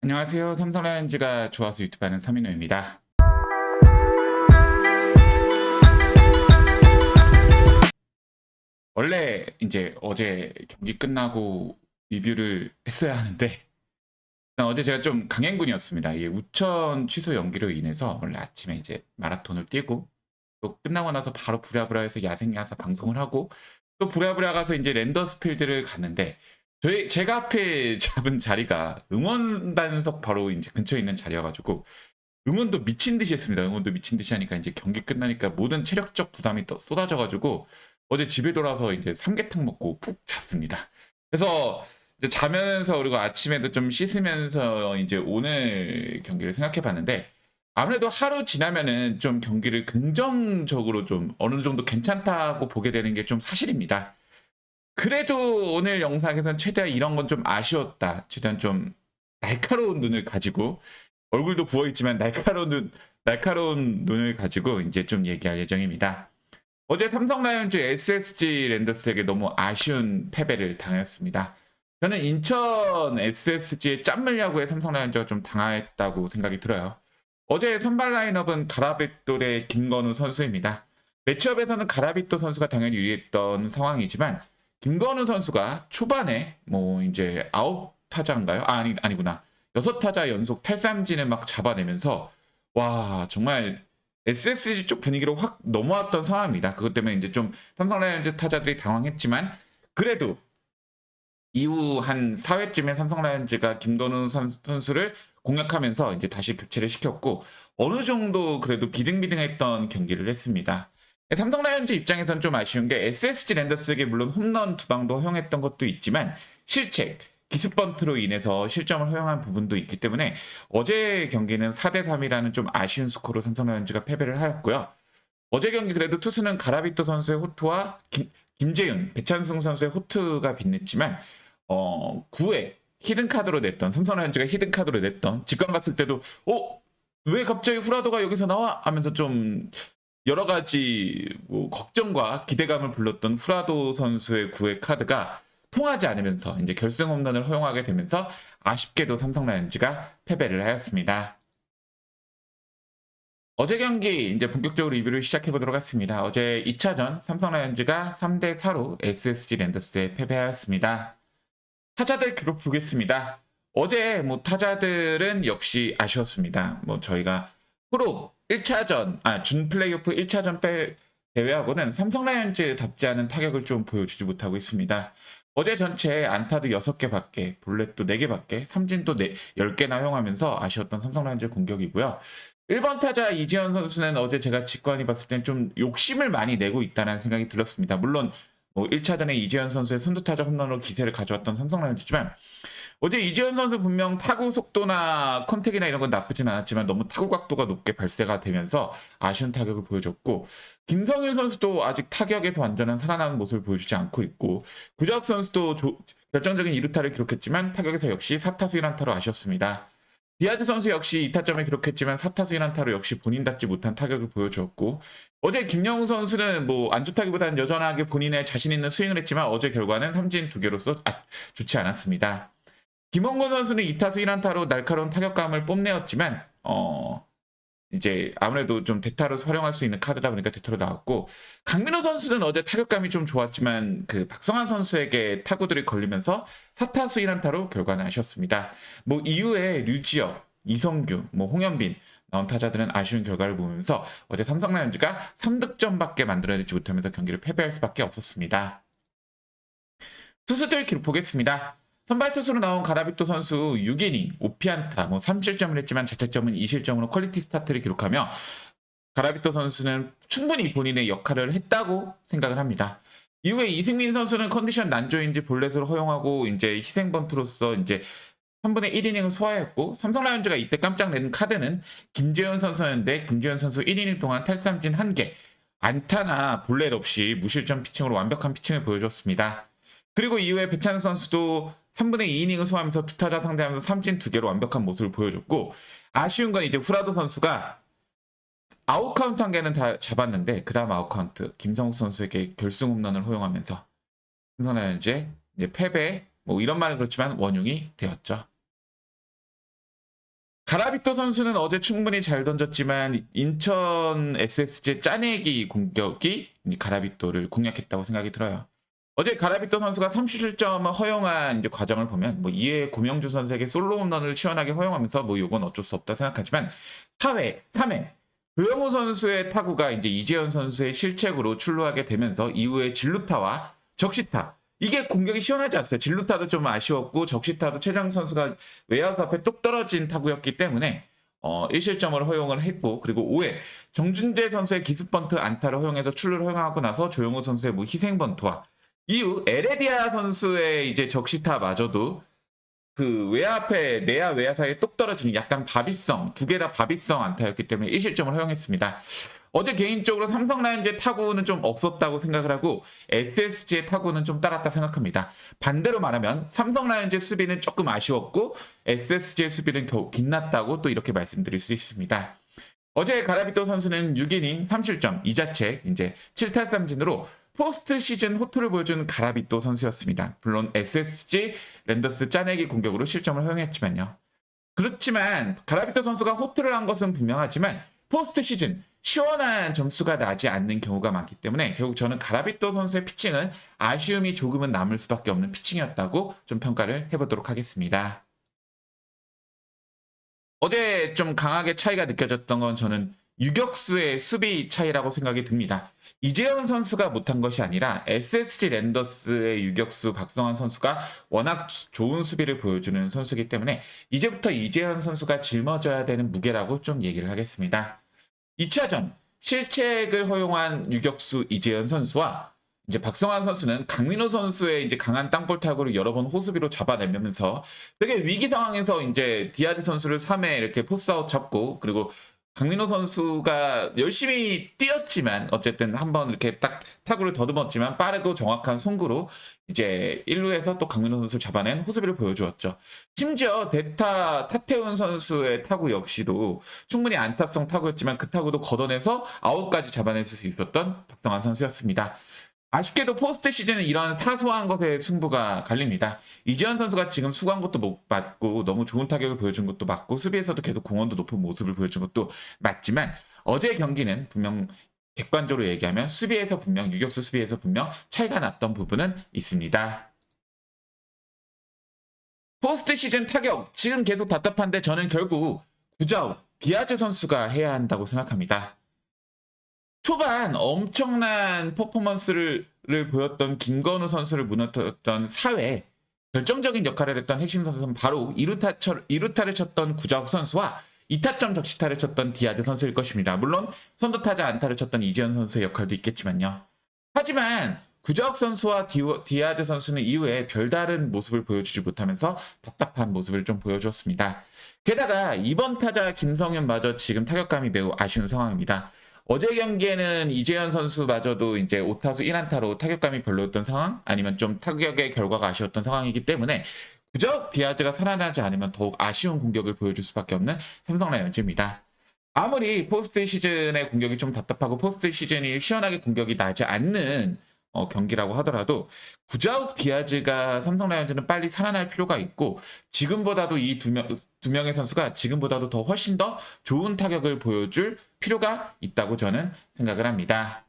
안녕하세요. 삼성 라이온즈가 좋아서 유튜브 하는 서민호입니다. 원래 이제 어제 경기 끝나고 리뷰를 했어야 하는데 어제 제가 좀 강행군이었습니다. 이 우천 취소 연기로 인해서 원래 아침에 이제 마라톤을 뛰고 또 끝나고 나서 바로 부랴부랴해서 야생 야사 방송을 하고 또 부랴부랴 가서 이제 랜더스필드를 갔는데 제가 앞에 잡은 자리가 응원단석 바로 이제 근처에 있는 자리여가지고 응원도 미친 듯이 했습니다. 응원도 미친 듯이 하니까 이제 경기 끝나니까 모든 체력적 부담이 또 쏟아져가지고 어제 집에 돌아서 이제 삼계탕 먹고 푹 잤습니다. 그래서 이제 자면서 그리고 아침에도 좀 씻으면서 이제 오늘 경기를 생각해 봤는데 아무래도 하루 지나면은 좀 경기를 긍정적으로 좀 어느 정도 괜찮다고 보게 되는 게 좀 사실입니다. 그래도 오늘 영상에서는 최대한 이런 건 좀 아쉬웠다. 최대한 좀 날카로운 눈을 가지고 얼굴도 부어있지만 날카로운 눈을 가지고 이제 좀 얘기할 예정입니다. 어제 삼성 라이온즈 SSG 랜더스에게 너무 아쉬운 패배를 당했습니다. 저는 인천 SSG의 짠물 야구에 삼성 라이온즈가 좀 당했다고 생각이 들어요. 어제 선발 라인업은 가라비토 대 김건우 선수입니다. 매치업에서는 가라비토 선수가 당연히 유리했던 상황이지만 김건우 선수가 초반에 뭐 이제 9타자인가요? 아니구나. 6타자 연속 탈삼진을 막 잡아내면서 와 정말 SSG 쪽 분위기로 확 넘어왔던 상황입니다. 그것 때문에 이제 좀 삼성 라이온즈 타자들이 당황했지만 그래도 이후 한 4회쯤에 삼성 라이온즈가 김건우 선수를 공략하면서 이제 다시 교체를 시켰고 어느 정도 그래도 비등비등했던 경기를 했습니다. 삼성 라이온즈 입장에서는 좀 아쉬운 게 SSG 랜더스에게 물론 홈런 두 방도 허용했던 것도 있지만 실책, 기습번트로 인해서 실점을 허용한 부분도 있기 때문에 어제 경기는 4대3이라는 좀 아쉬운 스코어로 삼성 라이온즈가 패배를 하였고요. 어제 경기 그래도 투수는 가라비토 선수의 호투와 김재윤, 배찬승 선수의 호투가 빛냈지만 9회 히든카드로 냈던 삼성 라이온즈가 히든카드로 냈던 직관 갔을 때도 왜 갑자기 후라도가 여기서 나와? 하면서 좀 여러 가지 뭐 걱정과 기대감을 불렀던 후라도 선수의 9회 카드가 통하지 않으면서 이제 결승 홈런을 허용하게 되면서 아쉽게도 삼성 라이온즈가 패배를 하였습니다. 어제 경기 이제 본격적으로 리뷰를 시작해 보도록 하겠습니다. 어제 2차전 삼성 라이온즈가 3대4로 SSG 랜더스에 패배하였습니다. 타자들 기록 보겠습니다. 어제 뭐 타자들은 역시 아쉬웠습니다. 뭐 저희가 프로 1차전, 준 플레이오프 1차전 대회하고는 삼성 라이온즈답지 않은 타격을 좀 보여주지 못하고 있습니다. 어제 전체 안타도 6개밖에, 볼넷도 4개밖에, 삼진도 10개나 허용하면서 아쉬웠던 삼성 라이온즈 공격이고요. 1번 타자 이지현 선수는 어제 제가 직관이 봤을 땐 좀 욕심을 많이 내고 있다는 생각이 들었습니다. 물론 뭐 1차전에 이지현 선수의 선두타자 홈런으로 기세를 가져왔던 삼성 라이온즈지만 어제 이지현 선수 분명 타구 속도나 컨택이나 이런 건 나쁘진 않았지만 너무 타구 각도가 높게 발세가 되면서 아쉬운 타격을 보여줬고 김성윤 선수도 아직 타격에서 완전한 살아나는 모습을 보여주지 않고 있고 구자욱 선수도 결정적인 2루타를 기록했지만 타격에서 역시 4타수 1안타로 아쉬웠습니다. 디아즈 선수 역시 2타점을 기록했지만 4타수 1안타로 역시 본인답지 못한 타격을 보여주었고 어제 김영우 선수는 뭐 안 좋다기보다는 여전하게 본인의 자신 있는 스윙을 했지만 어제 결과는 삼진 2개로서 좋지 않았습니다. 김원곤 선수는 2타수 1안타로 날카로운 타격감을 뽐내었지만 이제 아무래도 좀 대타로 활용할 수 있는 카드다 보니까 대타로 나왔고 강민호 선수는 어제 타격감이 좀 좋았지만 그 박성환 선수에게 타구들이 걸리면서 4타수 1안타로 결과는 아쉬웠습니다. 뭐 이후에 류지혁, 이성규, 뭐 홍현빈 나온 타자들은 아쉬운 결과를 보면서 어제 삼성 라이온즈가 3득점밖에 만들어내지 못하면서 경기를 패배할 수밖에 없었습니다. 투수들 기록 보겠습니다. 선발 투수로 나온 가라비토 선수 6이닝 5피안타 뭐 3실점을 했지만 자책점은 2실점으로 퀄리티 스타트를 기록하며 가라비토 선수는 충분히 본인의 역할을 했다고 생각을 합니다. 이후에 이승민 선수는 컨디션 난조인지 볼넷을 허용하고 이제 희생번트로서 이제 3분의 1이닝을 소화했고 삼성 라이온즈가 이때 깜짝 낸 카드는 김재현 선수였는데 김재현 선수 1이닝 동안 탈삼진 1개 안타나 볼넷 없이 무실점 피칭으로 완벽한 피칭을 보여줬습니다. 그리고 이후에 배찬 선수도 3분의 2이닝을 소화하면서 투타자 상대하면서 삼진 2개로 완벽한 모습을 보여줬고 아쉬운 건 이제 후라도 선수가 아웃카운트 한 개는 다 잡았는데 그 다음 아웃카운트 김성욱 선수에게 결승 홈런을 허용하면서 삼성 라이온즈의 이제 패배 뭐 이런 말은 그렇지만 원흉이 되었죠. 가라비토 선수는 어제 충분히 잘 던졌지만 인천 SSG의 짜내기 공격이 가라비토를 공략했다고 생각이 들어요. 어제 가라비토 선수가 30실점을 허용한 이제 과정을 보면 뭐 이에 고명주 선수에게 솔로 홈런을 시원하게 허용하면서 뭐 이건 어쩔 수 없다 생각하지만 4회, 3회 조영우 선수의 타구가 이제 이재현 선수의 실책으로 출루하게 되면서 이후에 진루타와 적시타 이게 공격이 시원하지 않았어요. 진루타도 좀 아쉬웠고 적시타도 최정 선수가 외야수 앞에 뚝 떨어진 타구였기 때문에 1실점을 허용을 했고 그리고 5회 정준재 선수의 기습번트 안타를 허용해서 출루를 허용하고 나서 조영우 선수의 뭐 희생번트와 이후 에레디아 선수의 이제 적시타마저도 그 외야 앞에 내야 외야 사이에 뚝 떨어지는 약간 바비성 두 개 다 바비성 안타였기 때문에 1실점을 허용했습니다. 어제 개인적으로 삼성 라이온즈의 타구는 좀 없었다고 생각을 하고 SSG의 타구는 좀 따랐다 생각합니다. 반대로 말하면 삼성 라이온즈의 수비는 조금 아쉬웠고 SSG의 수비는 겨우 빛났다고 또 이렇게 말씀드릴 수 있습니다. 어제 가라비토 선수는 6이닝 3실점 2자책 이제 7탈3진으로 포스트 시즌 호투를 보여준 가라비토 선수였습니다. 물론 SSG 랜더스 짜내기 공격으로 실점을 허용했지만요. 그렇지만 가라비토 선수가 호투를 한 것은 분명하지만 포스트 시즌 시원한 점수가 나지 않는 경우가 많기 때문에 결국 저는 가라비토 선수의 피칭은 아쉬움이 조금은 남을 수밖에 없는 피칭이었다고 좀 평가를 해보도록 하겠습니다. 어제 좀 강하게 차이가 느껴졌던 건 저는 유격수의 수비 차이라고 생각이 듭니다. 이재현 선수가 못한 것이 아니라 SSG 랜더스의 유격수 박성환 선수가 워낙 좋은 수비를 보여주는 선수이기 때문에 이제부터 이재현 선수가 짊어져야 되는 무게라고 좀 얘기를 하겠습니다. 2차전 실책을 허용한 유격수 이재현 선수와 이제 박성환 선수는 강민호 선수의 이제 강한 땅볼 타구를 여러 번 호수비로 잡아내면서 되게 위기 상황에서 이제 디아즈 선수를 3회 이렇게 포스아웃 잡고 그리고 강민호 선수가 열심히 뛰었지만 어쨌든 한번 이렇게 딱 타구를 더듬었지만 빠르고 정확한 송구로 이제 1루에서 또 강민호 선수를 잡아낸 호수비를 보여주었죠. 심지어 대타 타태훈 선수의 타구 역시도 충분히 안타성 타구였지만 그 타구도 걷어내서 아웃까지 잡아낼 수 있었던 박성환 선수였습니다. 아쉽게도 포스트 시즌은 이런 사소한 것에 승부가 갈립니다. 이재현 선수가 지금 수고한 것도 못 맞고 너무 좋은 타격을 보여준 것도 맞고 수비에서도 계속 공헌도 높은 모습을 보여준 것도 맞지만 어제 경기는 분명 객관적으로 얘기하면 수비에서 분명 유격수 수비에서 분명 차이가 났던 부분은 있습니다. 포스트 시즌 타격 지금 계속 답답한데 저는 결국 구자욱 디아즈 선수가 해야 한다고 생각합니다. 초반 엄청난 퍼포먼스를 보였던 김건우 선수를 무너뜨렸던 4회 결정적인 역할을 했던 핵심 선수는 바로 2루타를 쳤던 구자욱 선수와 2타점 적시타를 쳤던 디아즈 선수일 것입니다. 물론 선두타자 안타를 쳤던 이재현 선수의 역할도 있겠지만요. 하지만 구자욱 선수와 디아즈 선수는 이후에 별다른 모습을 보여주지 못하면서 답답한 모습을 좀 보여주었습니다. 게다가 이번 타자 김성현마저 지금 타격감이 매우 아쉬운 상황입니다. 어제 경기에는 이재현 선수마저도 이제 5타수 1안타로 타격감이 별로였던 상황 아니면 좀 타격의 결과가 아쉬웠던 상황이기 때문에 구자욱 디아즈가 살아나지 않으면 더욱 아쉬운 공격을 보여줄 수밖에 없는 삼성 라이온즈입니다. 아무리 포스트 시즌의 공격이 좀 답답하고 포스트 시즌이 시원하게 공격이 나지 않는 경기라고 하더라도 구자욱 디아즈가 삼성 라이온즈는 빨리 살아날 필요가 있고 지금보다도 이 두 명의 선수가 지금보다도 더 훨씬 더 좋은 타격을 보여줄 필요가 있다고 저는 생각을 합니다.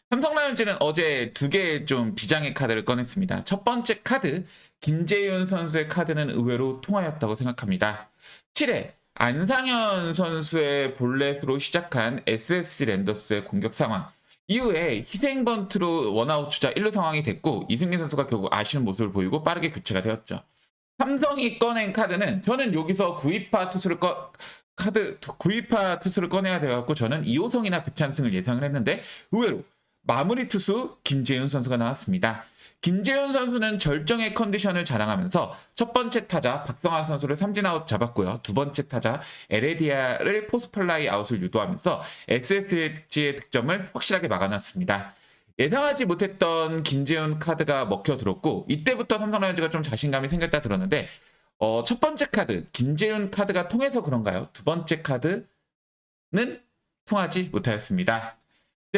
삼성 라이온즈는 어제 두 개의 좀 비장의 카드를 꺼냈습니다. 첫 번째 카드 김재윤 선수의 카드는 의외로 통하였다고 생각합니다. 7회 안상현 선수의 볼넷으로 시작한 SSG 랜더스의 공격 상황 이후에 희생번트로 원아웃 주자 1루 상황이 됐고 이승민 선수가 결국 아쉬운 모습을 보이고 빠르게 교체가 되었죠. 삼성이 꺼낸 카드는 저는 여기서 구위파 투수를 꺼내야 돼갖고 저는 이호성이나 배찬승을 예상을 했는데 의외로 마무리 투수 김재윤 선수가 나왔습니다. 김재윤 선수는 절정의 컨디션을 자랑하면서 첫 번째 타자 박성환 선수를 삼진아웃 잡았고요. 두 번째 타자 에레디아를 포스플라이 아웃을 유도하면서 SSG의 득점을 확실하게 막아놨습니다. 예상하지 못했던 김재윤 카드가 먹혀들었고 이때부터 삼성 라이온즈가 좀 자신감이 생겼다 들었는데 첫 번째 카드 김재윤 카드가 통해서 그런가요? 두 번째 카드는 통하지 못하였습니다.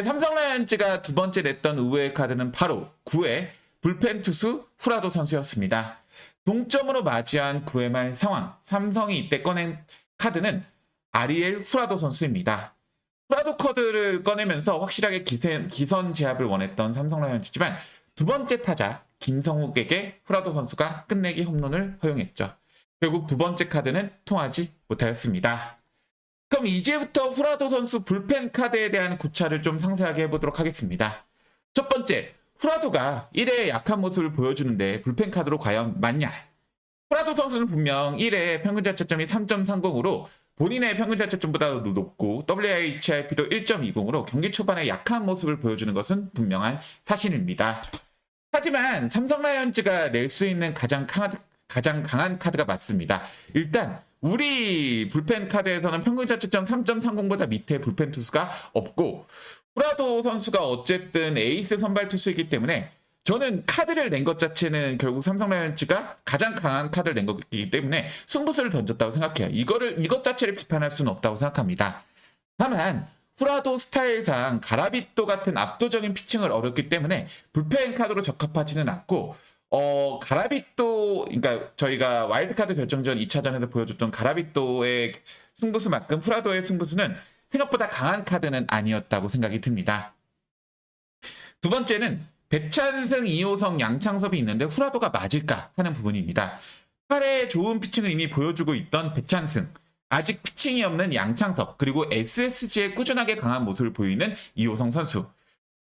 삼성 라이온즈가 두 번째 냈던 의외의 카드는 바로 9회 불펜 투수 후라도 선수였습니다. 동점으로 맞이한 9회 말 상황. 삼성이 이때 꺼낸 카드는 아리엘 후라도 선수입니다. 후라도 카드를 꺼내면서 확실하게 기선 제압을 원했던 삼성 라이온즈지만 두 번째 타자 김성욱에게 후라도 선수가 끝내기 홈런을 허용했죠. 결국 두 번째 카드는 통하지 못하였습니다. 그럼 이제부터 후라도 선수 불펜 카드에 대한 고찰을 좀 상세하게 해보도록 하겠습니다. 첫 번째, 후라도가 1회에 약한 모습을 보여주는데 불펜 카드로 과연 맞냐? 후라도 선수는 분명 1회 평균 자책점이 3.30으로 본인의 평균 자책점보다도 높고 WHIP도 1.20으로 경기 초반에 약한 모습을 보여주는 것은 분명한 사실입니다. 하지만 삼성 라이온즈가 낼 수 있는 가장 강한 카드가 맞습니다. 일단 우리 불펜 카드에서는 평균 자책점 3.30보다 밑에 불펜 투수가 없고 후라도 선수가 어쨌든 에이스 선발 투수이기 때문에 저는 카드를 낸 것 자체는 결국 삼성 라이온즈가 가장 강한 카드를 낸 것이기 때문에 승부수를 던졌다고 생각해요. 이것 자체를 비판할 수는 없다고 생각합니다. 다만 후라도 스타일상 가라비토 같은 압도적인 피칭을 어렵기 때문에 불펜 카드로 적합하지는 않고 가라비토, 그러니까 저희가 와일드카드 결정전 2차전에서 보여줬던 가라비토의 승부수만큼 후라도의 승부수는 생각보다 강한 카드는 아니었다고 생각이 듭니다. 두 번째는 배찬승, 이호성, 양창섭이 있는데 후라도가 맞을까 하는 부분입니다. 8회 좋은 피칭을 이미 보여주고 있던 배찬승, 아직 피칭이 없는 양창섭, 그리고 SSG에 꾸준하게 강한 모습을 보이는 이호성 선수.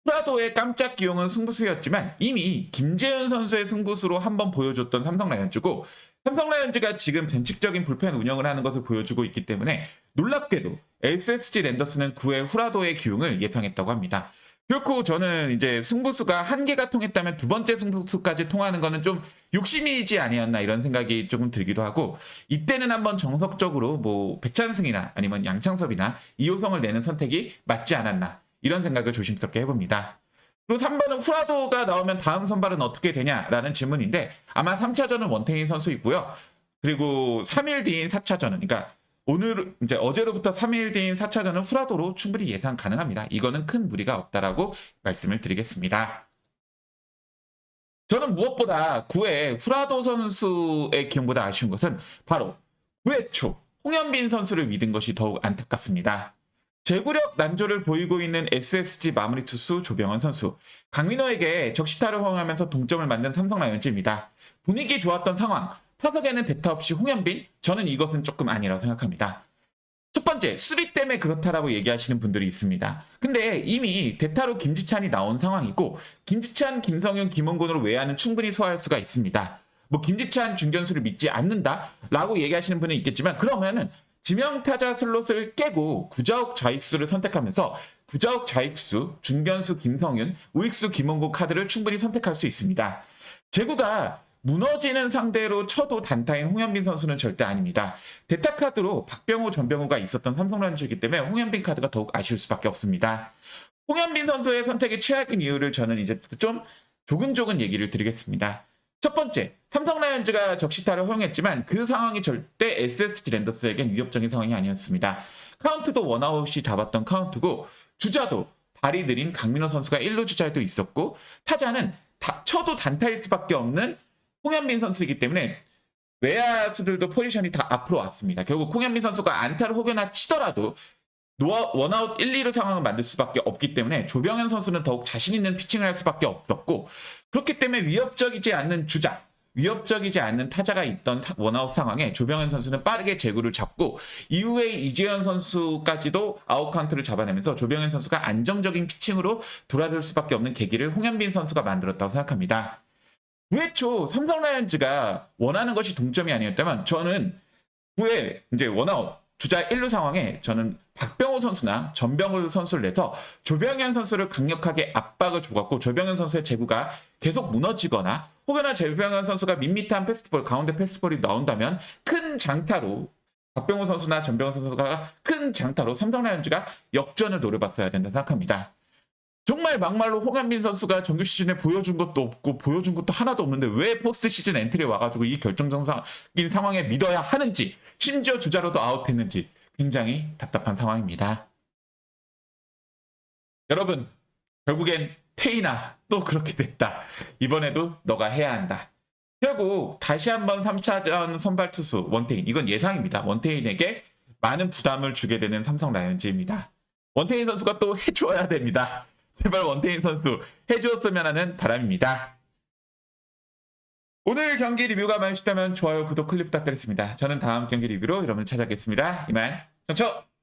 후라도의 깜짝 기용은 승부수였지만 이미 김재현 선수의 승부수로 한번 보여줬던 삼성 라이온즈고 삼성 라이온즈가 지금 변칙적인 불펜 운영을 하는 것을 보여주고 있기 때문에 놀랍게도 SSG 랜더스는 9회 후라도의 기용을 예상했다고 합니다. 결코 저는 이제 승부수가 한 개가 통했다면 두 번째 승부수까지 통하는 거는 좀 욕심이지 아니었나 이런 생각이 조금 들기도 하고 이때는 한번 정석적으로 뭐 배찬승이나 아니면 양창섭이나 이호성을 내는 선택이 맞지 않았나 이런 생각을 조심스럽게 해봅니다. 그리고 3번은 후라도가 나오면 다음 선발은 어떻게 되냐라는 질문인데 아마 3차전은 원태인 선수이고요. 그리고 3일 뒤인 4차전은 그러니까 오늘 이제 어제로부터 3일 뒤인 4차전은 후라도로 충분히 예상 가능합니다. 이거는 큰 무리가 없다라고 말씀을 드리겠습니다. 저는 무엇보다 9회 후라도 선수의 기용보다 아쉬운 것은 바로 9회 초 홍현빈 선수를 믿은 것이 더욱 안타깝습니다. 제구력 난조를 보이고 있는 SSG 마무리 투수 조병헌 선수. 강민호에게 적시타를 허용하면서 동점을 만든 삼성 라이온즈입니다. 분위기 좋았던 상황. 타석에는 대타 없이 홍현빈? 저는 이것은 조금 아니라고 생각합니다. 첫 번째, 수비 때문에 그렇다라고 얘기하시는 분들이 있습니다. 근데 이미 대타로 김지찬이 나온 상황이고 김지찬, 김성윤, 김원곤으로 외야는 충분히 소화할 수가 있습니다. 뭐 김지찬 중견수를 믿지 않는다라고 얘기하시는 분은 있겠지만 그러면은 지명타자 슬롯을 깨고 구자욱 좌익수를 선택하면서 구자욱 좌익수, 중견수 김성윤, 우익수 김원곤 카드를 충분히 선택할 수 있습니다. 제구가 무너지는 상대로 쳐도 단타인 홍현빈 선수는 절대 아닙니다. 대타 카드로 박병호, 전병호가 있었던 삼성 라이온즈이기 때문에 홍현빈 카드가 더욱 아쉬울 수밖에 없습니다. 홍현빈 선수의 선택이 최악인 이유를 저는 이제 좀 조근조근 얘기를 드리겠습니다. 첫 번째, 삼성 라이온즈가 적시타를 허용했지만 그 상황이 절대 SSG 랜더스에겐 위협적인 상황이 아니었습니다. 카운트도 원아웃이 잡았던 카운트고 주자도 발이 느린 강민호 선수가 1루 주자에도 있었고 타자는 쳐도 단타일 수밖에 없는 홍현빈 선수이기 때문에 외야수들도 포지션이 다 앞으로 왔습니다. 결국 홍현빈 선수가 안타를 혹여나 치더라도 원아웃 1, 2루 상황을 만들 수밖에 없기 때문에 조병현 선수는 더욱 자신 있는 피칭을 할 수밖에 없었고 그렇기 때문에 위협적이지 않는 주자, 위협적이지 않는 타자가 있던 원아웃 상황에 조병현 선수는 빠르게 제구를 잡고 이후에 이재현 선수까지도 아웃 카운트를 잡아내면서 조병현 선수가 안정적인 피칭으로 돌아설 수밖에 없는 계기를 홍현빈 선수가 만들었다고 생각합니다. 9회 초 삼성 라이온즈가 원하는 것이 동점이 아니었다면 저는 9회 이제 원아웃 주자 1루 상황에 저는 박병호 선수나 전병호 선수를 내서 조병현 선수를 강력하게 압박을 줘갖고 조병현 선수의 제구가 계속 무너지거나 혹여나 조병현 선수가 밋밋한 패스트볼, 가운데 패스트볼이 나온다면 큰 장타로 박병호 선수나 전병호 선수가 큰 장타로 삼성 라이온즈가 역전을 노려봤어야 된다 생각합니다. 정말 막말로 홍한빈 선수가 정규 시즌에 보여준 것도 없고 보여준 것도 하나도 없는데 왜 포스트 시즌 엔트리에 와가지고 이 결정적인 상황에 믿어야 하는지 심지어 주자로도 아웃했는지 굉장히 답답한 상황입니다. 여러분 결국엔 태인아 또 그렇게 됐다. 이번에도 너가 해야 한다. 결국 다시 한번 3차전 선발 투수 원태인, 이건 예상입니다. 원태인에게 많은 부담을 주게 되는 삼성 라이온즈입니다. 원태인 선수가 또 해줘야 됩니다. 제발 원태인 선수 해주었으면 하는 바람입니다. 오늘 경기 리뷰가 마음에 드셨다면 좋아요, 구독, 클릭 부탁드리겠습니다. 저는 다음 경기 리뷰로 여러분을 찾아뵙겠습니다. 이만 정초!